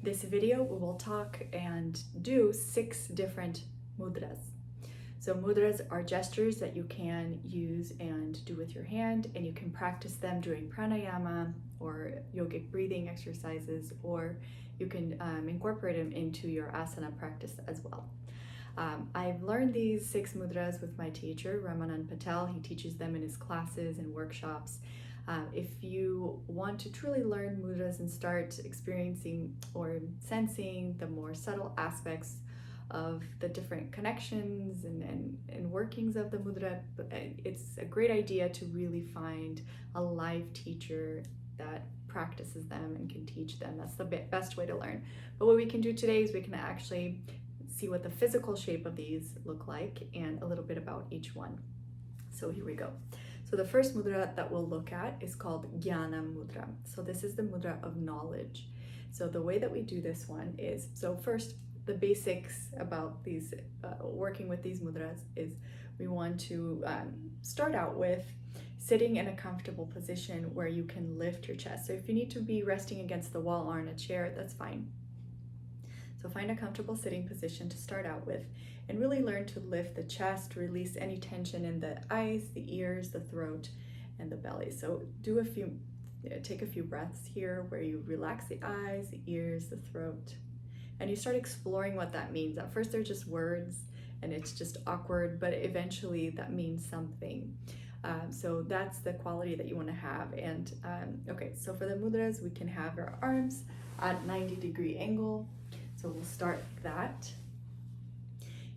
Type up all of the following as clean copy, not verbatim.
this video we will talk and do 6 different mudras. So mudras are gestures that you can use and do with your hand, and you can practice them during pranayama or yogic breathing exercises, or you can incorporate them into your asana practice as well. I've learned these 6 mudras with my teacher, Ramanand Patel. He teaches them in his classes and workshops. If you want to truly learn mudras and start experiencing or sensing the more subtle aspects of the different connections and workings of the mudra, it's a great idea to really find a live teacher that practices them and can teach them. That's the best way to learn. But what we can do today is we can actually see what the physical shape of these look like and a little bit about each one. So here we go. So the first mudra that we'll look at is called Gyana Mudra. So this is the mudra of knowledge. So the way that we do this one is, so first, the basics about these working with these mudras is we want to start out with sitting in a comfortable position where you can lift your chest. So if you need to be resting against the wall or in a chair, that's fine. So find a comfortable sitting position to start out with and really learn to lift the chest, release any tension in the eyes, the ears, the throat, and the belly. So take a few breaths here where you relax the eyes, the ears, the throat, and you start exploring what that means. At first they're just words and it's just awkward, but eventually that means something. So that's the quality that you want to have. And okay, so for the mudras, we can have our arms at 90-degree angle. So we'll start that.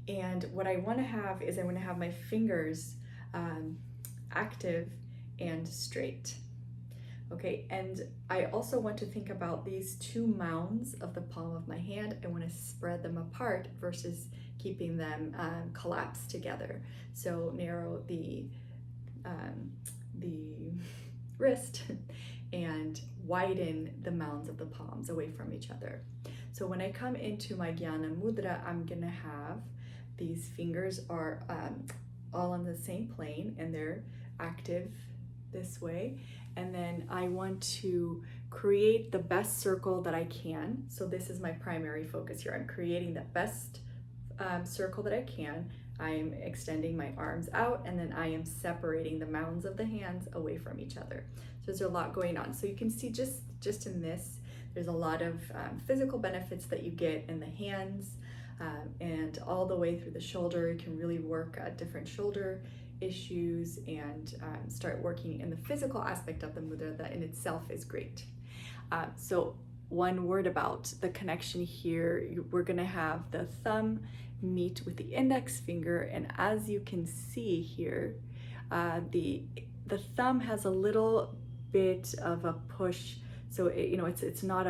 And what I want to have is I want to have my fingers active and straight. Okay, and I also want to think about these 2 mounds of the palm of my hand. I want to spread them apart versus keeping them collapsed together. So narrow the wrist and widen the mounds of the palms away from each other. So when I come into my Gyana Mudra, I'm gonna have these fingers are all on the same plane and they're active this way. And then I want to create the best circle that I can. So this is my primary focus here. I'm creating the best circle that I can. I'm extending my arms out, and then I am separating the mounds of the hands away from each other. So there's a lot going on. So you can see just in this, there's a lot of physical benefits that you get in the hands and all the way through the shoulder. You can really work at different shoulder issues and start working in the physical aspect of the mudra that in itself is great. So one word about the connection here, we're gonna have the thumb meet with the index finger, and as you can see here, the thumb has a little bit of a push. So it's not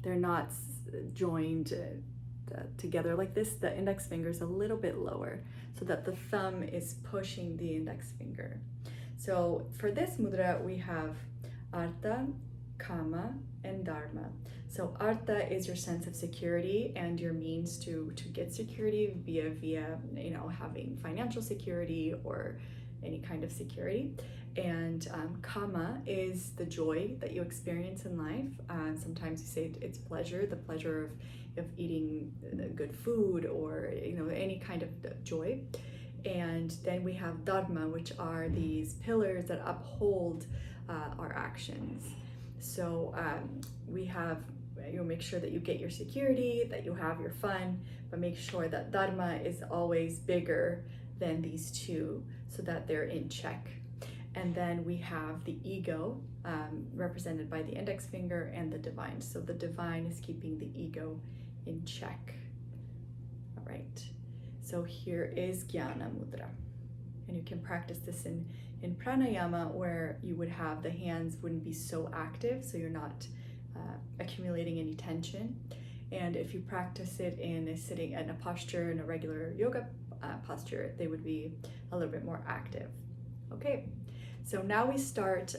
they're not joined together like this. The index finger is a little bit lower so that the thumb is pushing the index finger. So for this mudra, we have Arta, Kama, and Dharma. So Arta is your sense of security and your means to get security via having financial security or any kind of security. And Kama is the joy that you experience in life. Sometimes you say it's pleasure, the pleasure of eating good food or any kind of joy. And then we have Dharma, which are these pillars that uphold our actions. So we have, make sure that you get your security, that you have your fun, but make sure that Dharma is always bigger than these 2 so that they're in check. And then we have the ego represented by the index finger and the divine. So the divine is keeping the ego in check. All right, so here is Gyana Mudra. And you can practice this in pranayama, where you would have the hands wouldn't be so active, so you're not accumulating any tension. And if you practice it in a posture, in a regular yoga posture, they would be a little bit more active. Okay, so now we start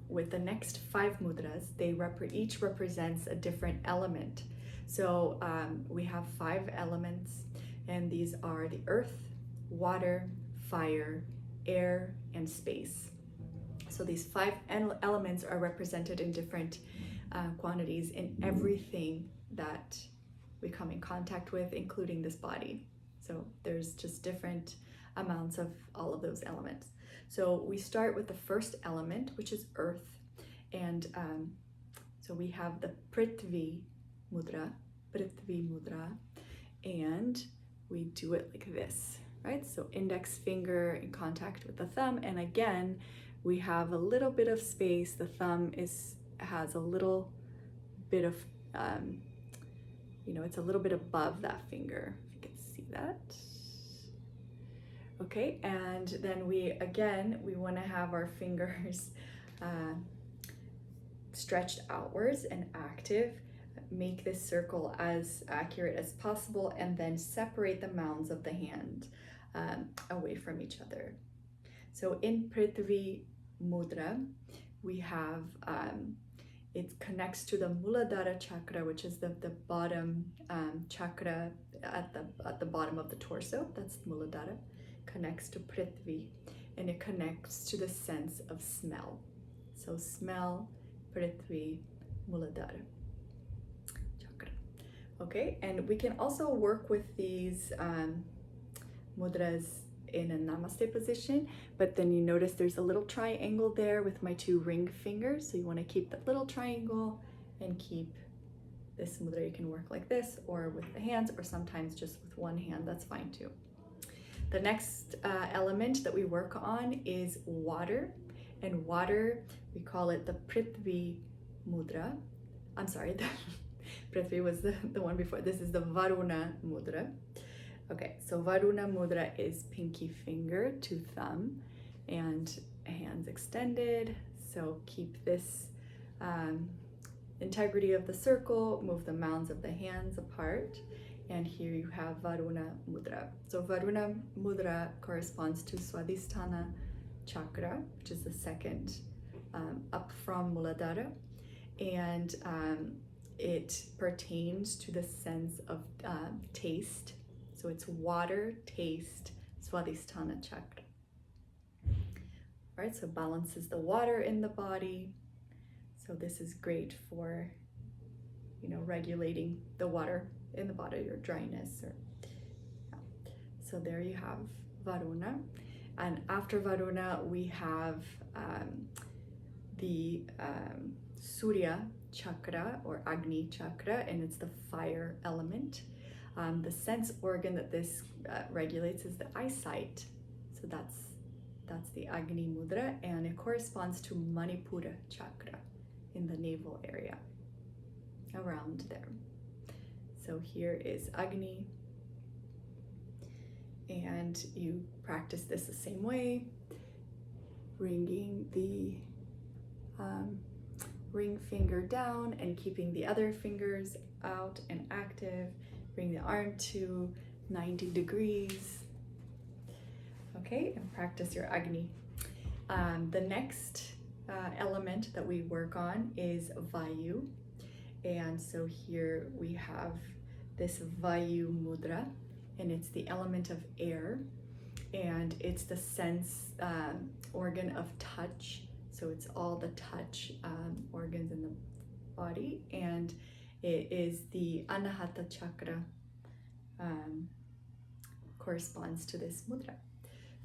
with the next 5 mudras. They each represents a different element. So we have 5 elements, and these are the earth, water, fire, air, and space. So these 5 elements are represented in different quantities in everything that we come in contact with, including this body. So there's just different amounts of all of those elements. So we start with the first element, which is earth. And so we have the Pritvi Mudra, and we do it like this, right? So index finger in contact with the thumb, and again, we have a little bit of space. The thumb has a little bit of, it's a little bit above that finger, if you can see that. Okay, and then we want to have our fingers stretched outwards and active. Make this circle as accurate as possible, and then separate the mounds of the hand away from each other. So in Pritvi Mudra, we have, it connects to the Muladhara Chakra, which is the bottom chakra at the bottom of the torso. That's Muladhara. Connects to Pritvi, and it connects to the sense of smell. So smell, Pritvi, Muladhara Chakra. Okay, and we can also work with these mudras in a namaste position, but then you notice there's a little triangle there with my two ring fingers. So you want to keep that little triangle and keep this mudra. You can work like this or with the hands, or sometimes just with one hand, that's fine too. The next element that we work on is water, and water, we call it the Pritvi Mudra. I'm sorry, Pritvi was the one before. This is the Varuna Mudra. Okay, so Varuna Mudra is pinky finger to thumb and hands extended. So keep this integrity of the circle, move the mounds of the hands apart. And here you have Varuna Mudra. So Varuna Mudra corresponds to Swadhisthana Chakra, which is the second up from Muladhara. And it pertains to the sense of taste. So it's water, taste, Swadhisthana Chakra. All right, so balances the water in the body. So this is great for, regulating the water in the body, or dryness, So there you have Varuna. And after Varuna, we have the Surya Chakra, or Agni Chakra, and it's the fire element. The sense organ that this regulates is the eyesight. So that's the Agni Mudra, and it corresponds to Manipura Chakra in the navel area, around there. So here is Agni, and you practice this the same way, bringing the ring finger down and keeping the other fingers out and active. Bring the arm to 90 degrees. Okay, and practice your Agni. The next element that we work on is Vayu. And so here we have this Vayu Mudra, and it's the element of air, and it's the sense organ of touch. So it's all the touch organs in the body, and it is the Anahata Chakra, corresponds to this mudra.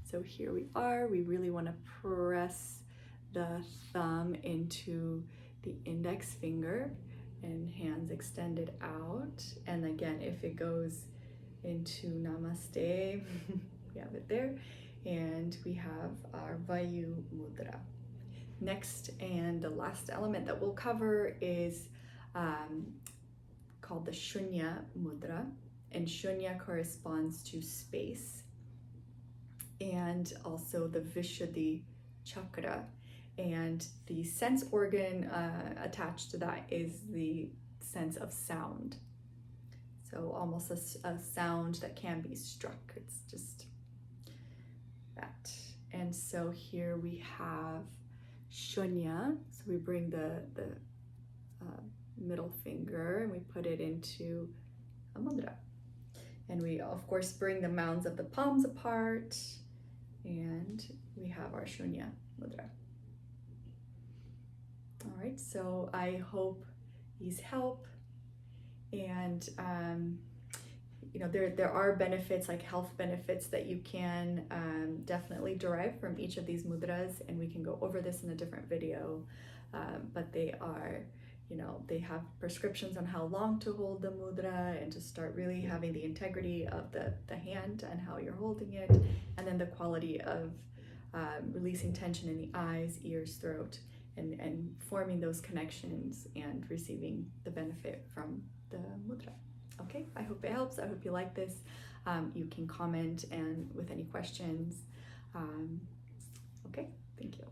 So here we are. We really want to press the thumb into the index finger and hands extended out. And again, if it goes into Namaste, we have it there. And we have our Vayu Mudra. Next, and the last element that we'll cover is called the Shunya Mudra. And Shunya corresponds to space, and also the Vishudhi Chakra. And the sense organ attached to that is the sense of sound. So almost a sound that can be struck. It's just that. And so here we have Shunya. So we bring the middle finger and we put it into a mudra. And we, of course, bring the mounds of the palms apart, and we have our Shunya Mudra. All right, so I hope these help, And there are benefits, like health benefits, that you can definitely derive from each of these mudras, and we can go over this in a different video. But they are, they have prescriptions on how long to hold the mudra, and to start really having the integrity of the hand and how you're holding it, and then the quality of releasing tension in the eyes, ears, throat, and forming those connections and receiving the benefit from the mudra. Okay, I hope it helps. I hope you like this. You can comment and with any questions. Okay, thank you.